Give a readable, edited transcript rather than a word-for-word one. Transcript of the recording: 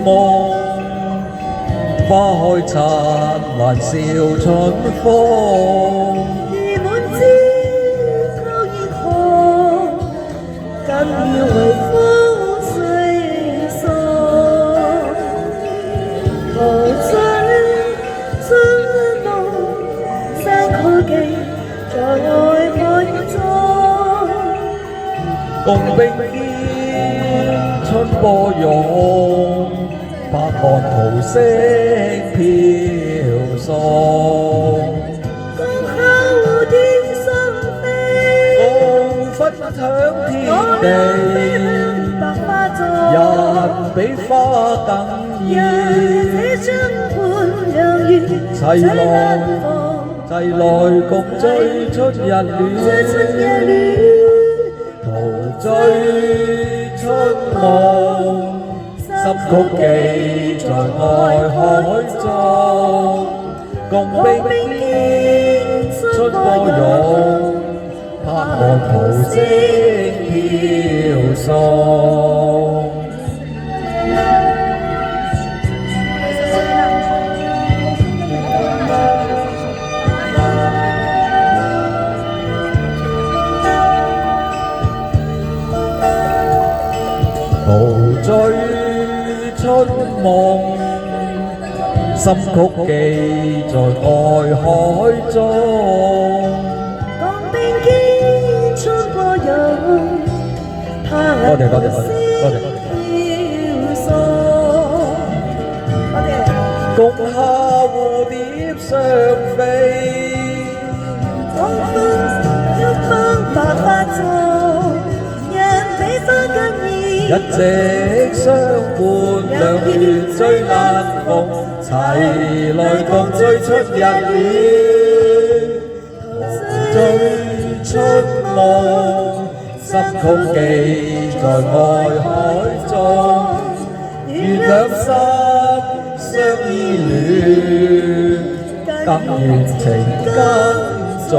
夢，花開燦爛笑春風。你們知透熱河，更要為風吹送。陶醉春夢，山曲記在愛海中。共並肩春波湧，百岸濤聲飄送。共敲蝴蝶雙飛，共分享天地，百花種，人比花更艷。這將伴良緣，齊來共醉春日戀，陶醉春夢，心曲記在愛海中。共並肩春波湧，拍岸濤聲飄送。陶醉春夢，心曲記在愛海中。共並肩春波湧，拍岸濤聲飄送。共下蝴蝶雙飛，共分一方百花種，人比花更艷。一直相伴良緣最難逢，齊來共醉春日戀。陶醉春夢，心曲記在愛海中。願兩心相依戀，更願情更早。